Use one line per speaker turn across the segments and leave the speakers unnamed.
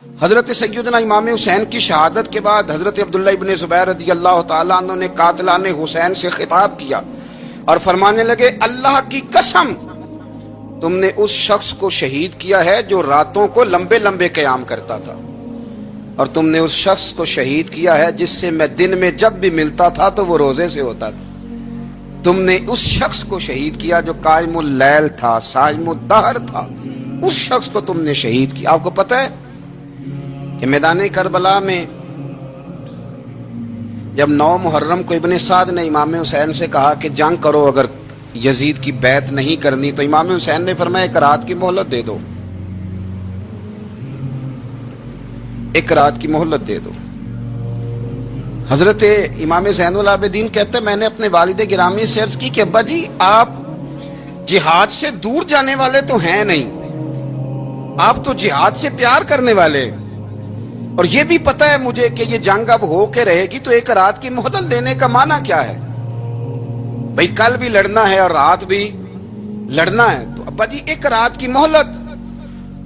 حضرت سیدنا امام حسین کی شہادت کے بعد حضرت عبداللہ ابن زبیر رضی اللہ تعالیٰ عنہ نے قاتلان حسین سے خطاب کیا اور فرمانے لگے، اللہ کی قسم تم نے اس شخص کو شہید کیا ہے جو راتوں کو لمبے لمبے قیام کرتا تھا، اور تم نے اس شخص کو شہید کیا ہے جس سے میں دن میں جب بھی ملتا تھا تو وہ روزے سے ہوتا تھا۔ تم نے اس شخص کو شہید کیا جو قائم اللیل تھا، صائم الدہر تھا، اس شخص کو تم نے شہید کیا۔ آپ کو پتہ ہے کہ میدان کربلا میں جب 9 محرم کو ابن سعد نے امام حسین سے کہا کہ جنگ کرو اگر یزید کی بیعت نہیں کرنی، تو امام حسین نے فرمایا ایک رات کی مہلت دے دو، ایک رات کی مہلت دے دو۔ حضرت امام زین العابدین کہتے ہیں میں نے اپنے والد گرامی سے عرض کی کہ ابا جی آپ جہاد سے دور جانے والے تو ہیں نہیں، آپ تو جہاد سے پیار کرنے والے، اور یہ بھی پتہ ہے مجھے کہ یہ جنگ اب ہو کے رہے گی، تو ایک رات کی مہلت دینے کا معنی کیا ہے؟ بھئی کل بھی لڑنا ہے اور رات بھی لڑنا ہے، تو ابا جی ایک رات کی مہلت۔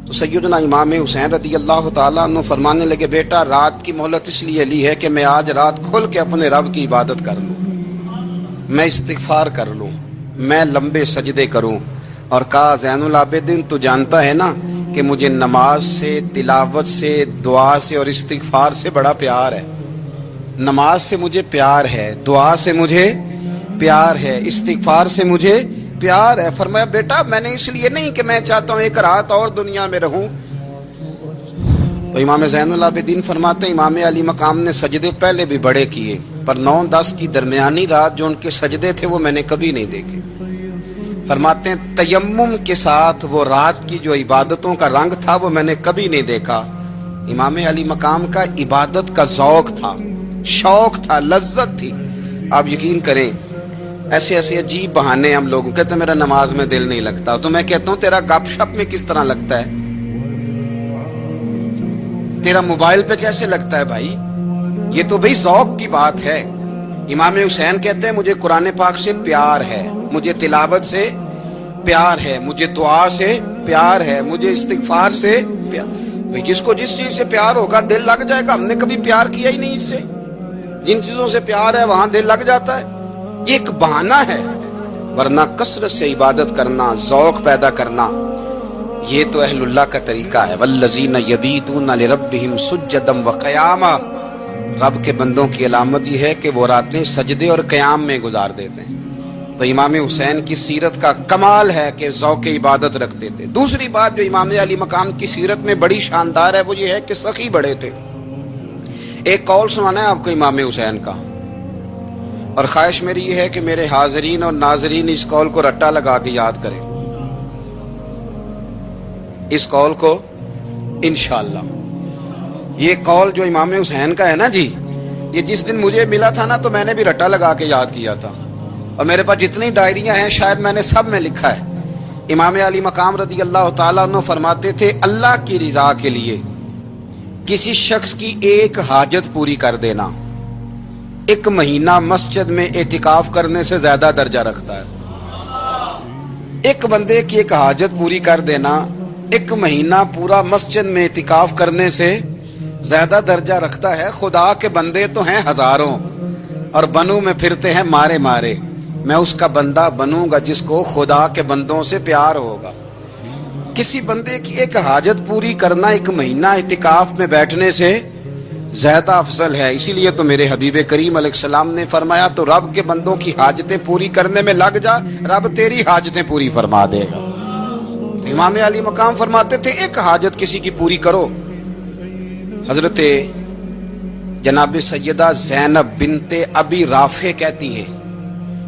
تو سیدنا امام حسین رضی اللہ تعالیٰ عنہ فرمانے لگے، بیٹا رات کی مہلت اس لیے لی ہے کہ میں آج رات کھل کے اپنے رب کی عبادت کر لوں، میں استغفار کر لوں، میں لمبے سجدے کروں۔ اور کہا زین العابدین تو جانتا ہے نا کہ مجھے نماز سے، تلاوت سے، دعا سے اور استغفار سے بڑا پیار ہے۔ نماز سے مجھے پیار ہے، دعا سے مجھے پیار ہے، استغفار سے مجھے پیار ہے۔ فرمایا بیٹا میں نے اس لیے نہیں کہ میں چاہتا ہوں ایک رات اور دنیا میں رہوں۔ تو امام زین العابدین فرماتے ہیں امام علی مقام نے سجدے پہلے بھی بڑے کیے، پر 9-10 کی درمیانی رات جو ان کے سجدے تھے وہ میں نے کبھی نہیں دیکھے۔ فرماتے ہیں تیمم کے ساتھ وہ رات کی جو عبادتوں کا رنگ تھا وہ میں نے کبھی نہیں دیکھا۔ امام علی مقام کا عبادت کا ذوق تھا، شوق تھا، لذت تھی۔ آپ یقین کریں ایسے ایسے عجیب بہانے ہم لوگوں کہتے ہیں میرا نماز میں دل نہیں لگتا، تو میں کہتا ہوں تیرا گپ شپ میں کس طرح لگتا ہے، تیرا موبائل پہ کیسے لگتا ہے بھائی؟ یہ تو بھائی ذوق کی بات ہے۔ امام حسین کہتے ہیں مجھے قرآن پاک سے پیار ہے، مجھے تلاوت سے پیار ہے، مجھے دعا سے پیار ہے، مجھے استغفار سے پیار۔ بھائی جس کو جس چیز سے پیار ہوگا دل لگ جائے گا۔ ہم نے کبھی پیار کیا ہی نہیں اس سے، جن چیزوں سے پیار ہے وہاں دل لگ جاتا ہے۔ یہ ایک بہانہ ہے، ورنہ کثرت سے عبادت کرنا، ذوق پیدا کرنا، یہ تو اہل اللہ کا طریقہ ہے۔ والذین یبیتون لربہم سجدا وقیاما، رب کے بندوں کی علامت یہ ہے کہ وہ راتیں سجدے اور قیام میں گزار دیتے ہیں۔ تو امام حسین کی سیرت کا کمال ہے کہ ذوق عبادت رکھتے تھے۔ دوسری بات جو امام علی مقام کی سیرت میں بڑی شاندار ہے وہ یہ ہے کہ سخی بڑے تھے۔ ایک قول سنانا ہے آپ کو امام حسین کا، اور خواہش میری یہ ہے کہ میرے حاضرین اور ناظرین اس قول کو رٹا لگا کے یاد کریں، اس قول کو انشاءاللہ۔ یہ قول جو امام حسین کا ہے نا جی، یہ جس دن مجھے ملا تھا نا تو میں نے بھی رٹا لگا کے یاد کیا تھا، اور میرے پاس جتنی ڈائریاں ہیں شاید میں نے سب میں لکھا ہے۔ امام علی مقام رضی اللہ تعالیٰ عنہ فرماتے تھے اللہ کی رضا کے لیے کسی شخص کی ایک حاجت پوری کر دینا 1 مہینہ مسجد میں اعتکاف کرنے سے زیادہ درجہ رکھتا ہے۔ ایک بندے کی ایک حاجت پوری کر دینا 1 مہینہ پورا مسجد میں اعتکاف کرنے سے زیادہ درجہ رکھتا ہے۔ خدا کے بندے تو ہیں ہزاروں اور بنوں میں پھرتے ہیں مارے مارے، میں اس کا بندہ بنوں گا جس کو خدا کے بندوں سے پیار ہوگا۔ کسی بندے کی ایک حاجت پوری کرنا 1 مہینہ اعتکاف میں بیٹھنے سے زیادہ افضل ہے۔ اسی لیے تو میرے حبیب کریم علیہ السلام نے فرمایا تو رب کے بندوں کی حاجتیں پوری کرنے میں لگ جا، رب تیری حاجتیں پوری فرما دے گا۔ امام علی مقام فرماتے تھے ایک حاجت کسی کی پوری کرو۔ حضرت جناب سیدہ زینب بنت ابی رافع کہتی ہیں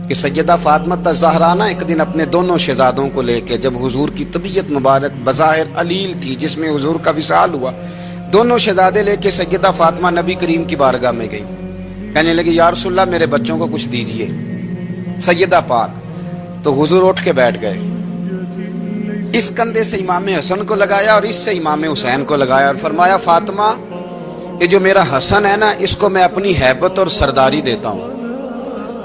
کہ سیدہ فاطمہ الزہرا نا ایک دن اپنے دونوں شہزادوں کو لے کے، جب حضور کی طبیعت مبارک بظاہر علیل تھی جس میں حضور کا وصال ہوا، دونوں شہزادے لے کے سیدہ فاطمہ نبی کریم کی بارگاہ میں گئی، کہنے لگی یا رسول اللہ میرے بچوں کو کچھ دیجئے سیدہ پاک۔ تو حضور اٹھ کے بیٹھ گئے، اس کندھے سے امام حسن کو لگایا اور اس سے امام حسین کو لگایا اور فرمایا فاطمہ یہ جو میرا حسن ہے نا اس کو میں اپنی ہیبت اور سرداری دیتا ہوں،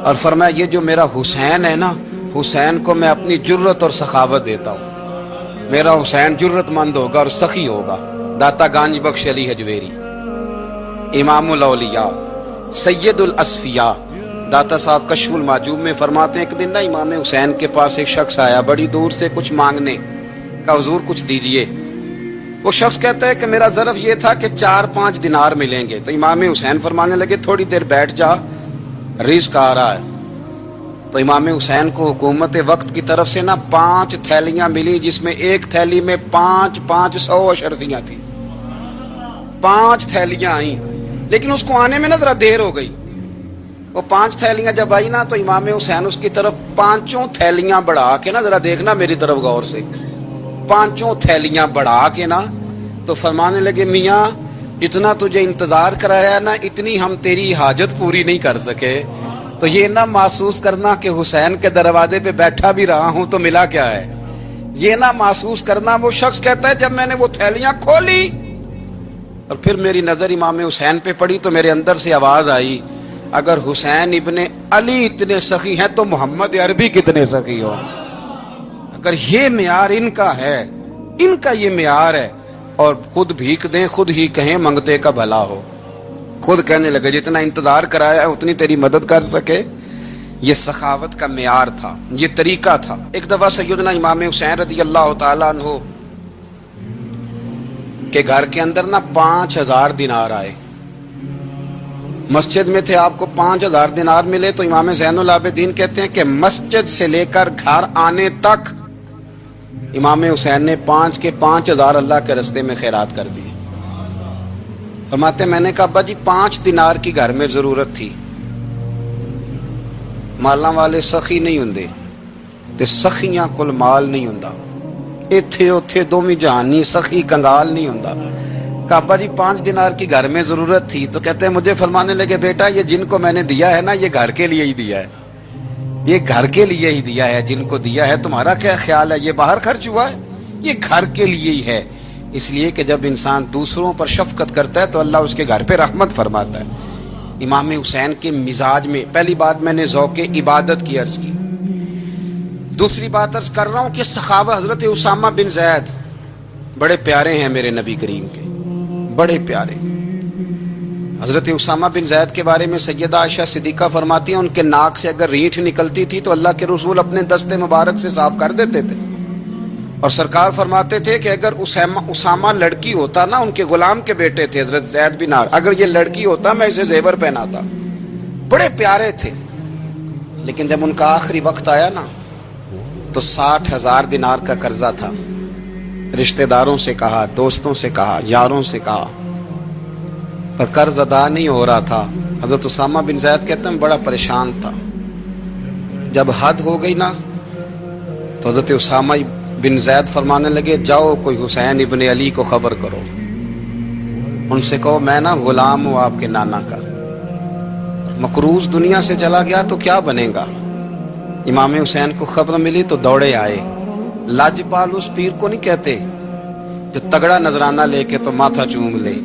اور فرمایا یہ جو میرا حسین ہے نا حسین کو میں اپنی جرت اور سخاوت دیتا ہوں، میرا حسین جرت مند ہوگا اور سخی ہوگا۔ दाता गांज बख्श अली हजवेरी, इमामुल औलिया, सैयदुल असफिया। दाता साहब कशफुल माजूब में फरमाते हैं, एक दिन ना इमाम हुसैन के पास एक शख्स आया बड़ी दूर से कुछ मांगने का, हुजूर कुछ दीजिए। वो शख्स कहता है कि मेरा ज़र्फ ये था कि 4-5 दिनार मिलेंगे। तो इमाम हुसैन फरमाने लगे थोड़ी देर बैठ जा, रिज़्क आ रहा है। तो इमाम हुसैन को हुकूमत वक्त की तरफ से ना 5 थैलियां मिली, जिसमें एक थैली में 500 अशरफियां थी। 5 थैलियां आई, लेकिन उसको आने में ना जरा देर हो गई। वो 5 थैलियां जब आई ना, तो इमाम हुसैन उसकी तरफ 5 थैलियां बढ़ा के ना, जरा देखना मेरी तरफ गौर से, 5 थैलियां बढ़ा के ना, तो फरमाने लगे मियाँ इतना तुझे इंतजार कराया ना, इतनी हम तेरी हाजत पूरी नहीं कर सके। तो ये ना महसूस करना कि हुसैन के दरवाजे पे बैठा भी रहा हूं तो मिला क्या है, ये ना महसूस करना। वो शख्स कहता है जब मैंने वो थैलियां खोली और फिर मेरी नजर इमाम हुसैन पे पड़ी, तो मेरे अंदर से आवाज आई, अगर हुसैन इब्ने अली इतने सखी हैं तो मोहम्मद अरबी कितने सखी हो। अगर ये मियार इनका है, इनका ये मियार है, और खुद भीख दें, खुद ही कहें मंगते का भला हो, खुद कहने लगे जितना इंतजार कराया उतनी तेरी मदद कर सके। ये सखावत का मियार था, ये तरीका था। एक दफा सैयदना इमाम हुसैन रदी अल्लाह तआला अन्हु के घर के अंदर ना 5000 दिनार आए। मस्जिद में थे, आपको 5000 दिनार मिले। तो इमाम ज़ैनुल आबिदीन कहते हैं कि मस्जिद से लेकर घर आने तक इमाम हुसैन ने 5 के 5000 अल्लाह के रस्ते में खैरात कर दिए। फरमाते मैंने कहा अब्बा जी 5 दिनार की घर में जरूरत थी, माला वाले सखी नहीं हुंदे ते सखियां कुल माल नहीं हुंदा, इत्थे उत्थे दोवें जहानी सखी कंगाल नहीं हुंदा। कहा अब्बा जी 5 दिनार की घर में जरूरत थी। तो कहते हैं मुझे फरमाने लगे बेटा ये जिनको मैंने दिया है ना, ये घर के लिए ही दिया है, ये घर के लिए ही दिया है, जिनको दिया है तुम्हारा क्या ख्याल है, ये बाहर खर्च हुआ है, ये घर के लिए ही है। इसलिए कि जब इंसान दूसरों पर शफकत करता है तो अल्लाह उसके घर पे रहमत फरमाता है। इमाम हुसैन के मिजाज में पहली बात मैंने ज़ौक़े इबादत की अर्ज की। दूसरी बात अर्ज कर रहा हूं कि सखावा हजरत उसामा बिन ज़ैद बड़े प्यारे हैं मेरे नबी करीम के, बड़े प्यारे। हजरत उसामा बिन ज़ैद के बारे में सैयदा आयशा सिद्दीक़ा फरमाती हैं उनके नाक से अगर रीठ निकलती थी तो अल्लाह के रसूल अपने दस्ते मुबारक से साफ कर देते थे। और सरकार फरमाते थे कि अगर उसामा लड़की होता ना, उनके गुलाम के बेटे थे हजरत ज़ैद बिन हारिसा, अगर ये लड़की होता मैं इसे जेवर पहनाता। बड़े प्यारे थे। लेकिन जब उनका आखिरी वक्त आया ना, तो 60,000 दिनार का कर्जा था। रिश्तेदारों से कहा, दोस्तों से कहा, यारों से कहा, पर कर्ज अदा नहीं हो रहा था। हजरत उसामा बिन ज़ैद कहते हैं बड़ा परेशान था। जब हद हो गई ना, तो हजरत उसामा बिन ज़ैद फरमाने लगे जाओ कोई हुसैन इब्ने अली को खबर करो, उनसे कहो मैं ना गुलाम हूं आपके नाना का, मकरूज दुनिया से चला गया तो क्या बनेगा। इमाम हुसैन को खबर मिली तो दौड़े आए। लाजपाल उस पीर को नहीं कहते जो तगड़ा नजराना लेके तो माथा चूम ले,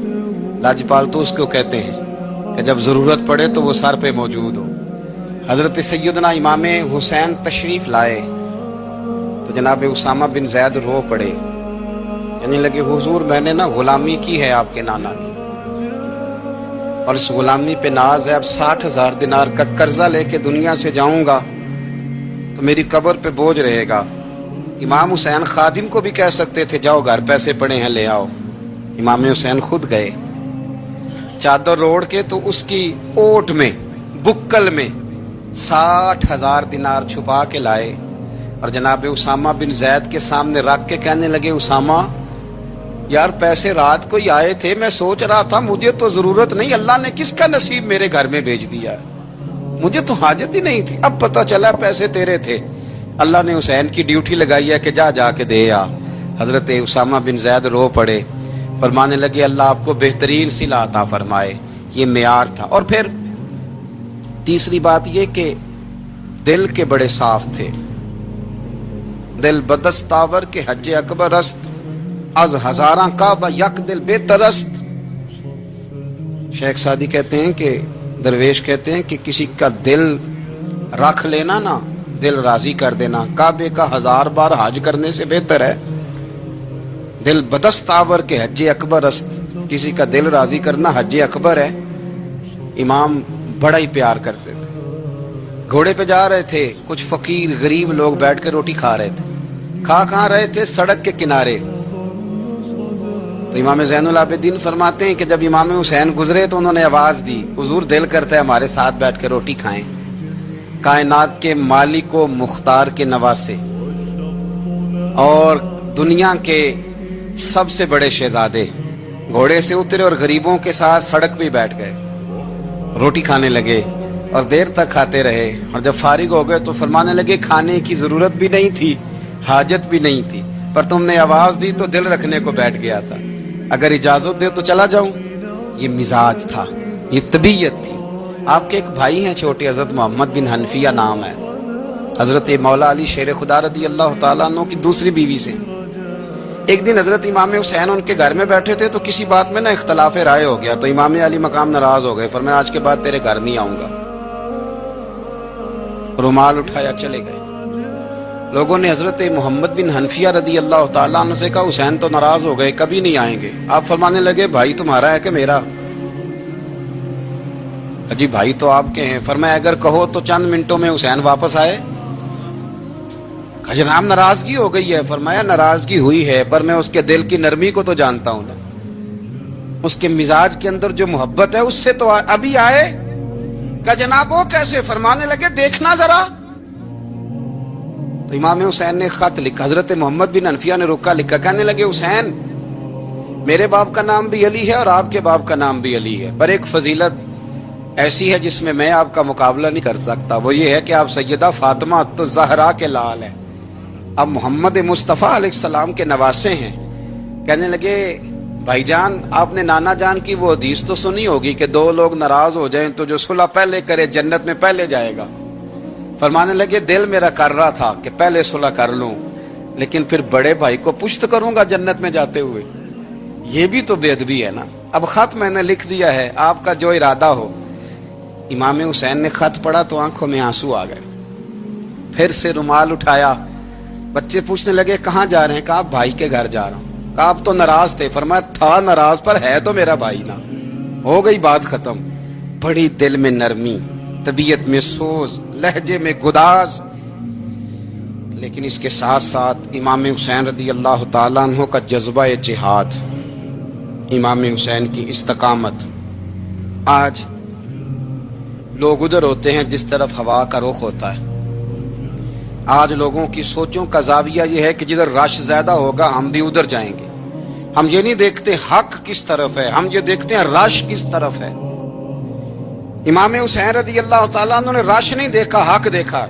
लाजपाल तो उसको कहते हैं कि जब जरूरत पड़े तो वो सर पे मौजूद हो। हजरत सैयदना इमाम हुसैन तशरीफ लाए तो जनाब उसामा बिन ज़ैद रो पड़े, कहने लगे हुजूर मैंने ना गुलामी की है आपके नाना की, और इस गुलामी पे नाज है। अब 60,000 दिनार का कर्जा लेके दुनिया से जाऊंगा तो मेरी कब्र पे बोझ रहेगा। इमाम हुसैन खादिम को भी कह सकते थे जाओ घर पैसे पड़े हैं ले आओ। इमाम हुसैन खुद गए, चादर ओढ़ के तो उसकी ओट में बुक्कल में 60,000 दिनार छुपा के लाए और जनाब उसामा बिन ज़ैद के सामने रख के कहने लगे उसामा यार पैसे रात को ही आए थे, मैं सोच रहा था मुझे तो जरूरत नहीं, अल्लाह ने किसका नसीब मेरे घर में भेज दिया, मुझे तो हाजत ही नहीं थी, अब पता चला पैसे तेरे थे। अल्लाह ने हुसैन की ड्यूटी लगाई है कि जा जाके दे आ। हजरत उसामा बिन ज़ैद रो पड़े, फरमाने लगे अल्लाह आपको बेहतरीन सिला अता फरमाए। ये मेयार था। और फिर तीसरी बात ये कि दिल के बड़े साफ थे। दिल बदस्तावर के हज अकबर अस्त अज हजारा का यक दिल बेतरस्त। शेख सादी कहते हैं कि दरवेश कहते हैं कि किसी का दिल रख लेना ना, दिल राजी कर देना, काबे का 1000 बार हज करने से बेहतर है। दिल बदस्त आवर के हज अकबर अस्त, किसी का दिल राजी करना हज अकबर है। इमाम बड़ा ही प्यार करते थे। घोड़े पे जा रहे थे, कुछ फकीर गरीब लोग बैठ कर रोटी खा रहे थे। खा रहे थे सड़क के किनारे। तो इमाम ज़ैनुल आबिदीन फरमाते हैं कि जब इमाम हुसैन गुजरे तो उन्होंने आवाज दी, हुजूर दिल करता है हमारे साथ बैठ कर रोटी खाएं। कायनात के मालिक व मुख्तार के नवासे और दुनिया के सबसे बड़े शहजादे घोड़े से उतरे और गरीबों के साथ सड़क पे बैठ गए, रोटी खाने लगे और देर तक खाते रहे। और जब फारिग हो गए तो फरमाने लगे, खाने की जरूरत भी नहीं थी, हाजत भी नहीं थी, पर तुमने आवाज दी तो दिल रखने को बैठ गया था। अगर इजाजत दे तो चला जाऊं। ये मिजाज था, ये तबीयत थी। आपके एक भाई हैं छोटे, हजरत मोहम्मद बिन हनफिया नाम है, हजरत मौला अली शेर खुदा रदी अल्लाह तआला अन्हु की दूसरी बीवी से। एक दिन हजरत इमाम हुसैन उनके घर में बैठे थे तो किसी बात में ना इख्तलाफ राय हो गया। तो इमाम अली मकाम नाराज हो गए, फरमाया आज के बाद तेरे घर नहीं आऊंगा। रुमाल उठाया चले गए। लोगों ने हजरत मोहम्मद बिन हनफिया रदी अल्लाह तआला अन्हु से कहा, हुसैन तो नाराज हो गए, कभी नहीं आएंगे। आप फरमाने लगे, भाई तुम्हारा है कि मेरा? अजी भाई तो आपके हैं। फरमाया अगर कहो तो चंद मिनटों में हुसैन वापस आए। जनाब नाराजगी हो गई है। फरमाया नाराजगी हुई है, पर मैं उसके दिल की नरमी को तो जानता हूं ना, उसके मिजाज के अंदर जो मोहब्बत है उससे तो अभी आए। कहा जनाब वो कैसे? फरमाने लगे देखना जरा। तो इमाम हुसैन ने खत लिखा, हजरत मोहम्मद बिन हनफिया ने रुका लिखा, कहने लगे हुसैन मेरे बाप का नाम भी अली है और आपके बाप का नाम भी अली है, पर एक फजीलत ऐसी है जिसमें मैं आपका मुकाबला नहीं कर सकता। वो ये है कि आप सैयदा फातिमा तो ज़हरा के लाल हैं, अब मोहम्मद मुस्तफ़ा अलैहिस्सलाम के नवासे हैं। कहने लगे भाईजान आपने नाना जान की वो हदीस तो सुनी होगी कि दो लोग नाराज हो जाएं तो जो सुलह पहले करे जन्नत में पहले जाएगा। फरमाने लगे दिल मेरा कर रहा था कि पहले सुलह कर लूं, लेकिन फिर बड़े भाई को पुश्त करूंगा जन्नत में जाते हुए, ये भी तो बेअदबी है ना। अब खत मैंने लिख दिया है, आपका जो इरादा हो। इमाम हुसैन ने खत पढ़ा तो आंखों में आंसू आ गए। फिर से रुमाल उठाया। बच्चे पूछने लगे कहाँ जा रहे हैं? कहा भाई के घर जा रहा हूं। कहा आप तो नाराज थे। फरमाया था नाराज, पर है तो मेरा भाई ना। हो गई बात खत्म। बड़ी दिल में नरमी, तबीयत में सोज, लहजे में गुदाज। लेकिन इसके साथ साथ इमाम हुसैन रदी अल्लाह तआला अन्हु का जज्बा जिहाद, इमाम हुसैन की इस्तकामत। आज लोग उधर होते हैं जिस तरफ हवा का रुख होता है। आज लोगों की सोचों का जाविया यह है कि जिधर रश ज्यादा होगा हम भी उधर जाएंगे। हम ये नहीं देखते हक किस तरफ है, हम ये देखते हैं रश किस तरफ है। इमाम हुसैन रदी अल्लाह तआला अन्हु ने रश नहीं देखा, हक देखा।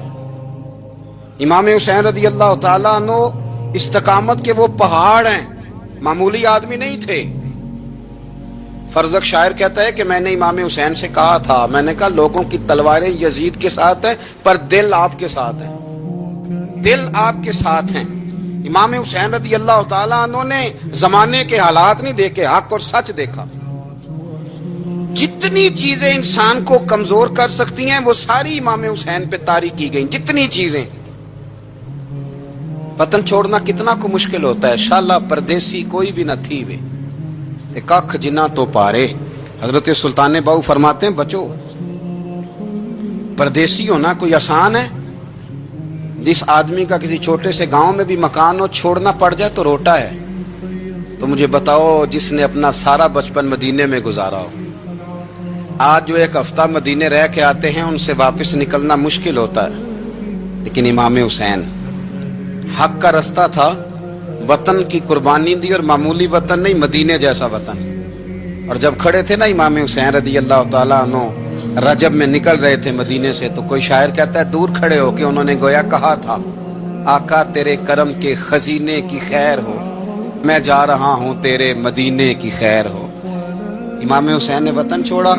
इमाम हुसैन रदी अल्लाह तआला अन्हु इस्तकामत के वो पहाड़ हैं, मामूली आदमी नहीं थे। फरजक शायर कहता है कि मैंने इमाम हुसैन से कहा था, मैंने कहा लोगों की तलवारें यजीद के साथ हैं पर दिल आपके साथ है, दिल आपके साथ हैं। इमाम हुसैन रदी अल्लाह तआला अन्हु ने जमाने के हालात नहीं देखे, हक और सच देखा। जितनी चीजें इंसान को कमजोर कर सकती हैं वो सारी इमाम हुसैन पे तारी की गई। जितनी चीजें, वतन छोड़ना कितना को मुश्किल होता है। शाला परदेसी कोई भी न थी वे ते कख जिना तो पारे। हजरत सुल्तान बाहू फरमाते हैं बचो, परदेसी होना कोई आसान है? जिस आदमी का किसी छोटे से गांव में भी मकान हो छोड़ना पड़ जाए तो रोटा है। तो मुझे बताओ जिसने अपना सारा बचपन मदीने में गुजारा हो, आज जो एक हफ्ता मदीने रह के आते हैं उनसे वापस निकलना मुश्किल होता है। लेकिन इमाम हुसैन हक का रास्ता था, वतन की कुर्बानी दी, और मामूली वतन नहीं, मदीने जैसा वतन। और जब खड़े थे ना इमाम हुसैन रदी अल्लाह तआला अन्हु रजब में निकल रहे थे मदीने से, तो कोई शायर कहता है दूर खड़े होके उन्होंने गोया कहा था, आका तेरे करम के खजीने की खैर हो, मैं जा रहा हूं तेरे मदीने की खैर हो। इमाम हुसैन ने वतन छोड़ा,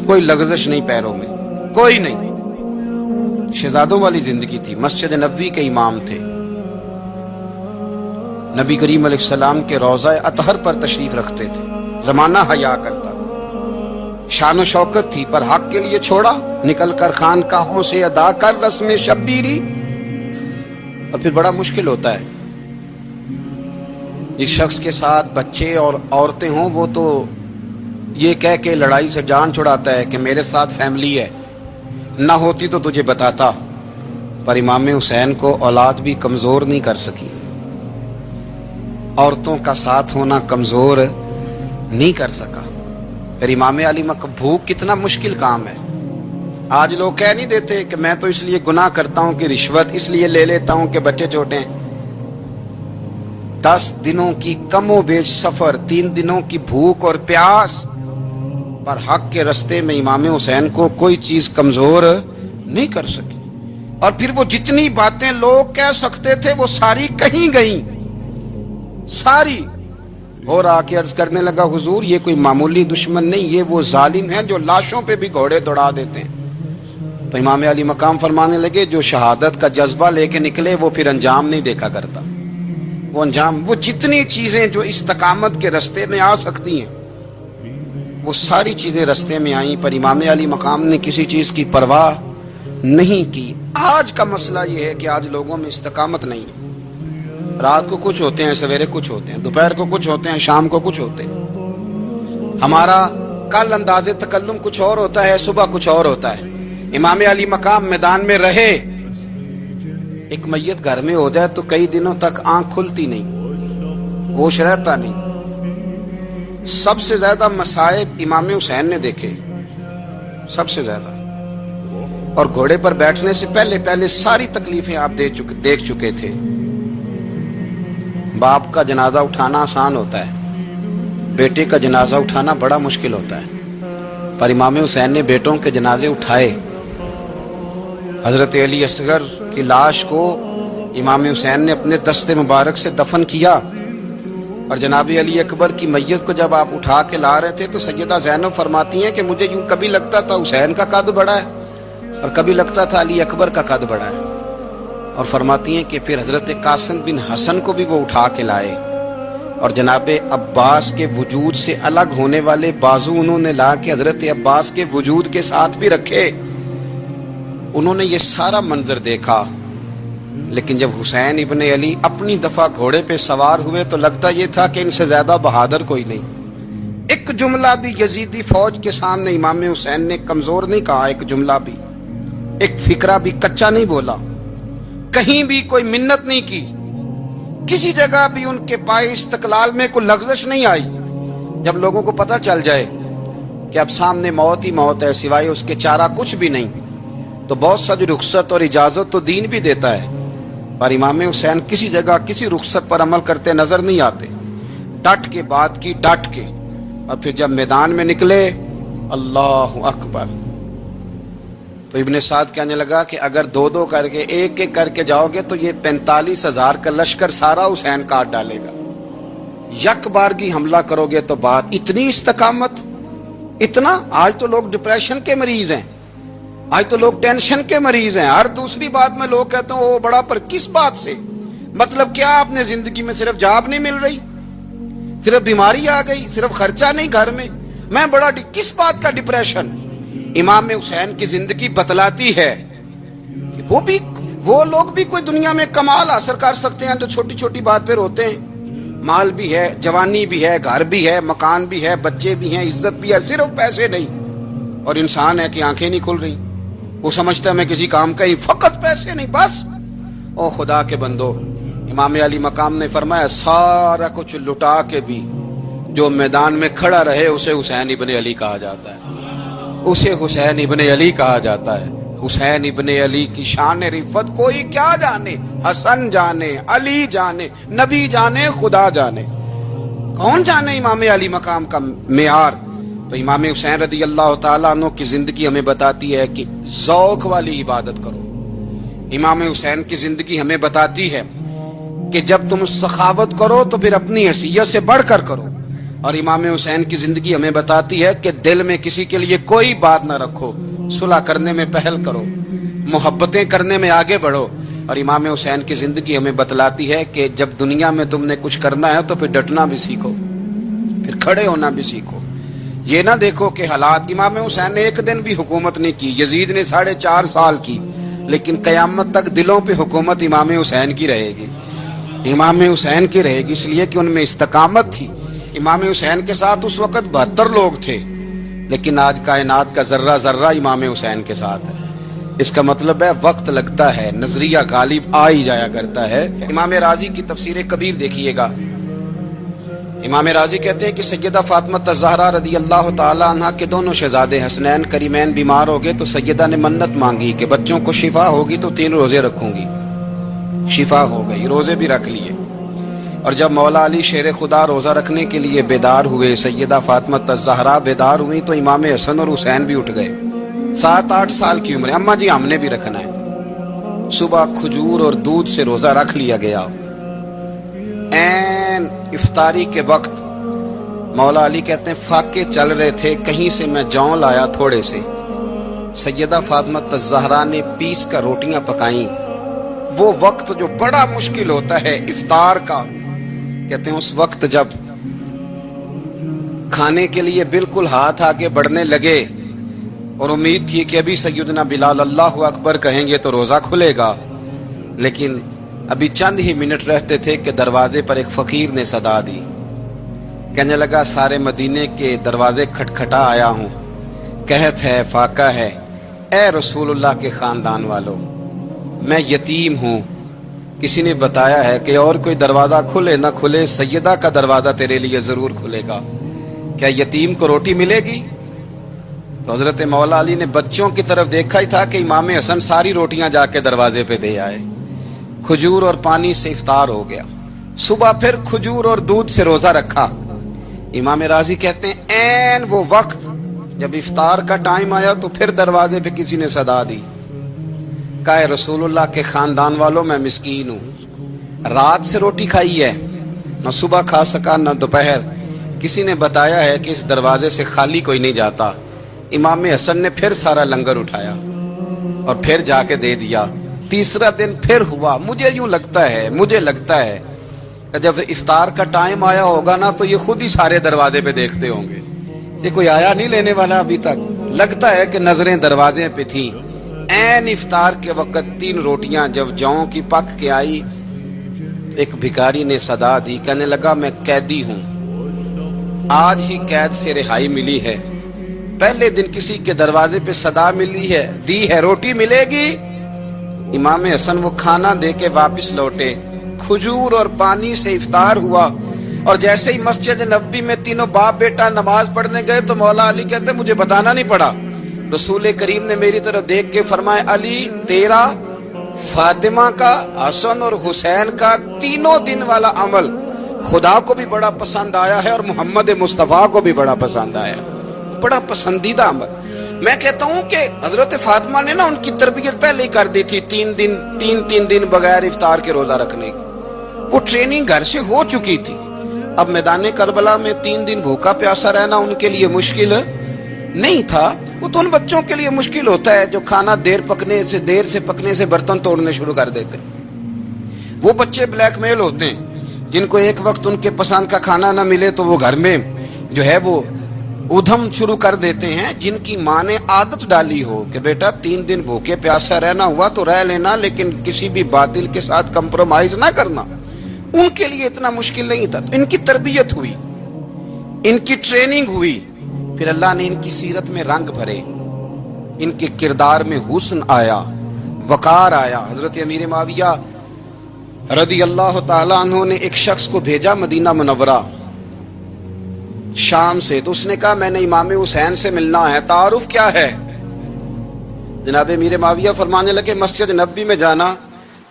कोई लग़ज़श नहीं पैरों में, कोई नहीं। शहजादों वाली जिंदगी थी। मस्जिद नबवी के इमाम थे। नबी करीम अलैहिस्सलाम के रोज़ा अतहर पर तशरीफ रखते थे। जमाना हया करता था, शान शौकत थी, पर हक के लिए छोड़ा। निकल कर खानकाहों से अदा कर रस्म शब्बीरी। और फिर बड़ा मुश्किल होता है। جس شخص کے ساتھ بچے اور عورتیں ہوں وہ تو یہ کہہ کے لڑائی سے جان چھڑاتا ہے کہ میرے ساتھ فیملی ہے، نہ ہوتی تو تجھے بتاتا، پر امام حسین کو اولاد بھی کمزور نہیں کر سکی، عورتوں کا ساتھ ہونا کمزور نہیں کر سکا۔ پھر امام علی بھوک کتنا مشکل کام ہے۔ آج لوگ کہہ نہیں دیتے کہ میں تو اس لیے گناہ کرتا ہوں کہ رشوت اس لیے لے لیتا ہوں کہ بچے چھوٹے ہیں۔ 10 دنوں کی کم و بیش سفر، 3 دنوں کی بھوک اور پیاس، پر حق کے رستے میں امام حسین کو کوئی چیز کمزور نہیں کر سکی۔ اور پھر وہ جتنی باتیں لوگ کہہ سکتے تھے وہ ساری کہیں گئیں، ساری۔ اور آ کے عرض کرنے لگا حضور یہ کوئی معمولی دشمن نہیں، یہ وہ ظالم ہیں جو لاشوں پہ بھی گھوڑے دوڑا دیتے ہیں۔ تو امام علی مقام فرمانے لگے جو شہادت کا جذبہ لے کے نکلے وہ پھر انجام نہیں دیکھا کرتا۔ وہ انجام، وہ جتنی چیزیں جو استقامت کے رستے میں آ سکتی ہیں وہ ساری چیزیں رستے میں آئیں، پر امام علی مقام نے کسی چیز کی پرواہ نہیں کی۔ آج کا مسئلہ یہ ہے کہ آج لوگوں میں استقامت نہیں ہے۔ رات کو کچھ ہوتے ہیں، سویرے کچھ ہوتے ہیں، دوپہر کو کچھ ہوتے ہیں، شام کو کچھ ہوتے ہیں۔ ہمارا کل انداز تکلم کچھ اور ہوتا ہے، صبح کچھ اور ہوتا ہے۔ امام علی مقام میدان میں رہے، ایک میت گھر میں ہو جائے تو کئی دنوں تک آنکھ کھلتی نہیں، ہوش رہتا نہیں۔ سب سے زیادہ مصائب امام حسین نے دیکھے، سب سے زیادہ، اور گھوڑے پر بیٹھنے سے پہلے ساری تکلیفیں آپ دیکھ چکے تھے۔ باپ کا جنازہ اٹھانا آسان ہوتا ہے، بیٹے کا جنازہ اٹھانا بڑا مشکل ہوتا ہے، پر امام حسین نے بیٹوں کے جنازے اٹھائے۔ حضرت علی اصغر کی لاش کو امام حسین نے اپنے دست مبارک سے دفن کیا، اور جناب علی اکبر کی میت کو جب آپ اٹھا کے لا رہے تھے تو سیدہ زینب فرماتی ہیں کہ مجھے یوں کبھی لگتا تھا حسین کا قد بڑا ہے اور کبھی لگتا تھا علی اکبر کا قد بڑا ہے، اور فرماتی ہیں کہ پھر حضرت قاسم بن حسن کو بھی وہ اٹھا کے لائے، اور جناب عباس کے وجود سے الگ ہونے والے بازو انہوں نے لا کے حضرت عباس کے وجود کے ساتھ بھی رکھے۔ انہوں نے یہ سارا منظر دیکھا، لیکن جب حسین ابن علی اپنی دفعہ گھوڑے پہ سوار ہوئے تو لگتا یہ تھا کہ ان سے زیادہ بہادر کوئی نہیں۔ ایک جملہ بھی یزیدی فوج کے سامنے امام حسین نے کمزور نہیں کہا، ایک جملہ بھی، ایک فکرہ بھی کچا نہیں بولا، کہیں بھی کوئی منت نہیں کی، کسی جگہ بھی ان کے پائے استقلال میں کوئی لغزش نہیں آئی۔ جب لوگوں کو پتہ چل جائے کہ اب سامنے موت ہی موت ہے، سوائے اس کے چارہ کچھ بھی نہیں، تو بہت سا جو رخصت اور اجازت تو دین بھی دیتا ہے، پر امام حسین کسی جگہ کسی رخصت پر عمل کرتے نظر نہیں آتے۔ ڈٹ کے بات کی، ڈٹ کے، اور پھر جب میدان میں نکلے، اللہ اکبر، تو ابن سعد کہنے لگا کہ اگر 2 کر کے، ایک کر کے جاؤ گے تو یہ 45,000 کا لشکر سارا حسین کاٹ ڈالے گا۔ یک بارگی حملہ کرو گے تو بات، اتنی استقامت، اتنا۔ آج تو لوگ ڈپریشن کے مریض ہیں، آج تو لوگ ٹینشن کے مریض ہیں، ہر دوسری بات میں لوگ کہتے ہیں وہ بڑا، پر کس بات سے؟ مطلب کیا آپ نے زندگی میں صرف جاب نہیں مل رہی، صرف بیماری آ گئی، صرف خرچہ نہیں گھر میں بڑا، کس بات کا ڈپریشن؟ امام حسین کی زندگی بتلاتی ہے وہ لوگ بھی کوئی دنیا میں کمال حاصل کر سکتے ہیں جو چھوٹی چھوٹی بات پہ روتے ہیں۔ مال بھی ہے، جوانی بھی ہے، گھر بھی ہے، مکان بھی ہے، بچے بھی ہیں، عزت بھی ہے، صرف پیسے نہیں۔ اور انسان ہے کہ آنکھیں نہیں کھل رہی، وہ سمجھتا ہے میں کسی کام کا ہی، فقط پیسے نہیں بس۔ او خدا کے بندو، امام علی مقام نے فرمایا سارا کچھ لٹا کے بھی جو میدان میں کھڑا رہے اسے حسین ابن علی کہا جاتا ہے، اسے حسین ابن علی کہا جاتا ہے۔ حسین ابن علی کی شان رفت کوئی کیا جانے، حسن جانے، علی جانے، نبی جانے، خدا جانے، کون جانے امام علی مقام کا معیار۔ تو امام حسین رضی اللہ تعالیٰ عنہ کی زندگی ہمیں بتاتی ہے کہ ذوق والی عبادت کرو۔ امام حسین کی زندگی ہمیں بتاتی ہے کہ جب تم سخاوت کرو تو پھر اپنی حیثیت سے بڑھ کر کرو، اور امام حسین کی زندگی ہمیں بتاتی ہے کہ دل میں کسی کے لیے کوئی بات نہ رکھو، صلح کرنے میں پہل کرو، محبتیں کرنے میں آگے بڑھو۔ اور امام حسین کی زندگی ہمیں بتلاتی ہے کہ جب دنیا میں تم نے کچھ کرنا ہے تو پھر ڈٹنا بھی سیکھو، پھر کھڑے ہونا بھی سیکھو۔ یہ نہ دیکھو کہ حالات، امام حسین نے ایک دن بھی حکومت نہیں کی، یزید نے 4.5 سال کی، لیکن قیامت تک دلوں پہ حکومت امام حسین کی رہے گی۔ इमाम हुसैन की रहेगी, इसलिए कि उनमें इस्तकामत थी। इमाम हुसैन के साथ उस वक्त 72 लोग थे, लेकिन आज कायनात का जर्रा जर्रा इमाम हुसैन के साथ है। इसका मतलब है वक्त लगता है, नजरिया गालिब आ ही जाया करता है। इमाम राजी की तफसीर कबीर देखिएगा। इमाम राजी कहते हैं कि सैयदा फातिमा ज़हरा रदी अल्लाह ताला अन्हा के दोनों शहजादे हसनैन करीमैन बीमार हो गए, तो सैयदा ने मन्नत मांगी कि बच्चों को शिफा होगी तो 3 रोजे रखूंगी। शिफा हो गई, रोजे भी रख लिए। और जब मौला अली शेर खुदा रोजा रखने के लिए बेदार हुए, सैयदा फातिमा ज़हरा बेदार हुई, तो इमाम हसन और हुसैन भी उठ गए। 7-8 साल की उम्र, अम्मा जी हमने भी रखना है। सुबह खजूर और दूध से रोजा रख लिया गया। ऐन इफ्तारी के वक्त मौला अली कहते हैं फाके चल रहे थे, कहीं से मैं जौ लाया थोड़े से। सैयदा फातिमा ज़हरा ने पीस कर रोटियां पकाई। वो वक्त जो बड़ा मुश्किल होता है इफ्तार का, कहते हैं उस वक्त जब खाने के लिए बिल्कुल हाथ आगे बढ़ने लगे और उम्मीद थी कि अभी सैयदना बिलाल अल्लाहु अकबर कहेंगे तो रोजा खुलेगा, लेकिन अभी चंद ही मिनट रहते थे कि दरवाजे पर एक फकीर ने सदा दी। कहने लगा सारे मदीने के दरवाजे खटखटा आया हूं, कहत है फाका है, ए रसूलुल्लाह के खानदान वालों, मैं यतीम हूं। किसी ने बताया है कि और कोई दरवाजा खुले ना खुले, सैयदा का दरवाजा तेरे लिए जरूर खुलेगा। क्या यतीम को रोटी मिलेगी? तो हजरत मौला अली ने बच्चों की तरफ देखा ही था कि इमाम हसन सारी रोटियां जाके दरवाजे पे दे आए। खजूर और पानी से इफ्तार हो गया। सुबह फिर खजूर और दूध से रोजा रखा। इमाम राजी कहते हैं ऐन वो वक्त जब इफ्तार का टाइम आया तो फिर दरवाजे पे किसी ने सदा दी। कहा रसूलुल्लाह के खानदान वालों, मैं मिस्कीन हूं, रात से रोटी खाई है, न सुबह खा सका न दोपहर। किसी ने बताया है कि इस दरवाजे से खाली कोई नहीं जाता। इमाम हसन ने फिर सारा लंगर उठाया और फिर जाके दे दिया। तीसरा दिन फिर हुआ। मुझे लगता है कि जब इफ्तार का टाइम आया होगा ना, तो ये खुद ही सारे दरवाजे पे देखते होंगे, ये कोई आया नहीं लेने वाला अभी तक। लगता है कि नजरें दरवाजे पे थी। ऐन इफ्तार के वक्त 3 रोटियां जब जौ की पक के आई, तो एक भिखारी ने सदा दी। कहने लगा मैं कैदी हूं, आज ही कैद से रिहाई मिली है। पहले दिन किसी के दरवाजे पे सदा मिली है, दी है रोटी मिलेगी। इमाम हसन वो खाना दे के वापिस लौटे। खजूर और पानी से इफ्तार हुआ और जैसे ही मस्जिद नबी में तीनों बाप बेटा नमाज पढ़ने गए तो मौला अली कहते मुझे बताना नहीं पड़ा, रसूल करीम ने मेरी तरफ देख के फरमाया अली तेरा, फातिमा का, हसन और हुसैन का 3 दिन वाला अमल खुदा को भी बड़ा पसंद आया है और मोहम्मद मुस्तफा को भी बड़ा पसंद आया, बड़ा पसंदीदा अमल। मैं कहता हूं कि हजरत फातिमा ने ना उनकी तरबियत पहले ही कर दी थी। 3 दिन बगैर इफ्तार के रोजा रखने की वो ट्रेनिंग घर से हो चुकी थी। अब मैदान करबला में 3 दिन भूखा प्यासा रहना उनके लिए मुश्किल नहीं था। वो तो उन बच्चों के लिए मुश्किल होता है जो खाना देर से पकने से बर्तन तोड़ने शुरू कर देते। वो बच्चे ब्लैकमेल होते हैं जिनको एक वक्त उनके पसंद का खाना ना मिले तो वो घर में जो है वो उधम शुरू कर देते हैं। जिनकी माँ ने आदत डाली हो कि बेटा 3 दिन भूखे प्यासा रहना हुआ तो रह लेना, लेकिन किसी भी बातिल के साथ कंप्रोमाइज ना करना, उनके लिए इतना मुश्किल नहीं था। इनकी तरबियत हुई, इनकी ट्रेनिंग हुई, फिर अल्लाह ने इनकी सीरत में रंग भरे, इनके किरदार में हुस्न आया, वकार आया। हजरत अमीर माविया रदी अल्लाह ताला अन्हु ने एक शख्स को भेजा मदीना मुनव्वरा शाम से, तो उसने कहा मैंने इमाम हुसैन से मिलना है, तारुफ क्या है? जनाब अमीर माविया फरमाने लगे मस्जिद नबी में जाना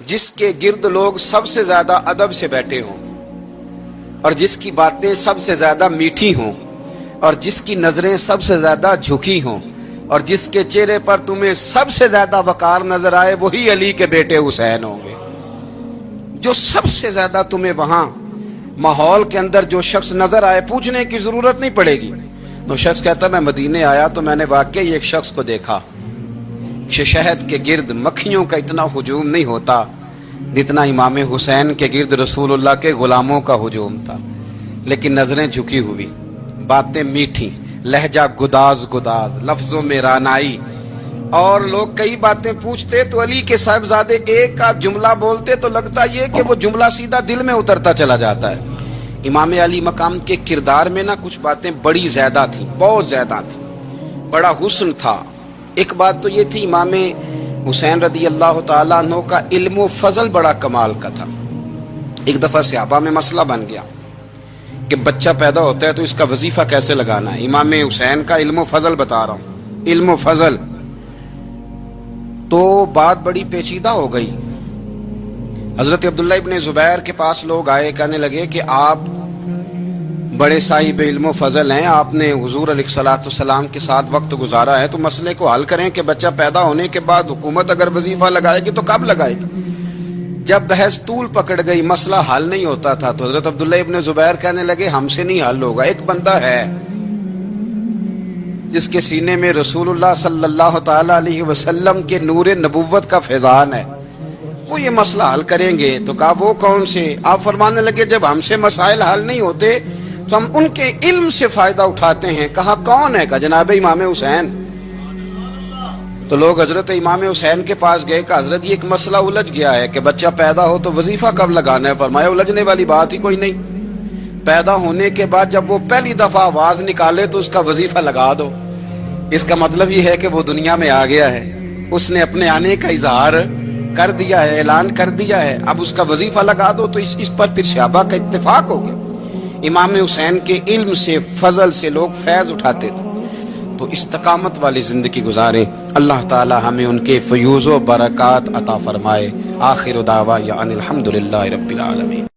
जिसके गिर्द लोग सबसे ज्यादा अदब से बैठे हों और जिसकी बातें सबसे ज्यादा मीठी हों और जिसकी नजरें सबसे ज्यादा झुकी हों और जिसके चेहरे पर तुम्हें सबसे ज्यादा वकार नजर आए, वही अली के बेटे हुसैन होंगे। जो सबसे ज्यादा तुम्हें वहां माहौल के अंदर जो शख्स नजर आए, पूछने की जरूरत नहीं पड़ेगी। तो शख्स कहता मैं मदीने आया तो मैंने वाकई एक शख्स को देखा, शहद के गिर्द मक्खियों का इतना हुजूम नहीं होता जितना इमाम हुसैन के गिर्द रसूलुल्लाह के गुलामों का हुजूम था, लेकिन नजरें झुकी हुई, बातें मीठी, लहजा गुदाज गुदाज, लफ्जों में रानाई اور لوگ کئی باتیں پوچھتے تو علی کے صاحبزادے ایک کا جملہ بولتے تو لگتا یہ کہ وہ جملہ سیدھا دل میں اترتا چلا جاتا ہے۔ امام علی مقام کے کردار میں نا کچھ باتیں بڑی زیادہ تھیں، بہت زیادہ تھیں، بڑا حسن تھا۔ ایک بات تو یہ تھی امام حسین رضی اللہ تعالیٰ عنہ کا علم و فضل بڑا کمال کا تھا۔ ایک دفعہ صحابہ میں مسئلہ بن گیا کہ بچہ پیدا ہوتا ہے تو اس کا وظیفہ کیسے لگانا ہے۔ امام حسین کا علم و فضل بتا رہا ہوں، علم و فضل۔ تو بات بڑی پیچیدہ ہو گئی۔ حضرت عبداللہ ابن زبیر کے پاس لوگ آئے، کہنے لگے کہ آپ بڑے صاحب علم و فضل ہیں، آپ نے حضور علیہ الصلوۃ والسلام کے ساتھ وقت گزارا ہے، تو مسئلے کو حل کریں کہ بچہ پیدا ہونے کے بعد حکومت اگر وظیفہ لگائے گی تو کب لگائے گی۔ جب بحث طول پکڑ گئی، مسئلہ حل نہیں ہوتا تھا، تو حضرت عبداللہ ابن زبیر کہنے لگے ہم سے نہیں حل ہوگا، ایک بندہ ہے جس کے سینے میں رسول اللہ صلی اللہ تعالی علیہ وسلم کے نور نبوت کا فیضان ہے، وہ یہ مسئلہ حل کریں گے۔ تو کہا وہ کون سے؟ آپ فرمانے لگے جب ہم سے مسائل حل نہیں ہوتے تو ہم ان کے علم سے فائدہ اٹھاتے ہیں۔ کہا کون ہے؟ کہا جناب امام حسین۔ تو لوگ حضرت امام حسین کے پاس گئے، کہ حضرت یہ ایک مسئلہ الجھ گیا ہے کہ بچہ پیدا ہو تو وظیفہ کب لگانا ہے۔ فرمایا الجھنے والی بات ہی کوئی نہیں، پیدا ہونے کے بعد جب وہ پہلی دفعہ آواز نکالے تو اس کا وظیفہ لگا دو۔ اس کا مطلب یہ ہے کہ وہ دنیا میں آ گیا ہے، اس نے اپنے آنے کا اظہار کر دیا ہے، اعلان کر دیا ہے، اب اس کا وظیفہ لگا دو۔ تو اس پر پھر صحابہ کا اتفاق ہو گیا۔ امام حسین کے علم سے، فضل سے لوگ فیض اٹھاتے تھے۔ تو استقامت والی زندگی گزاریں، اللہ تعالی ہمیں ان کے فیوز و برکات عطا فرمائے۔ آخر دعوانا ان الحمدللہ رب العالمین۔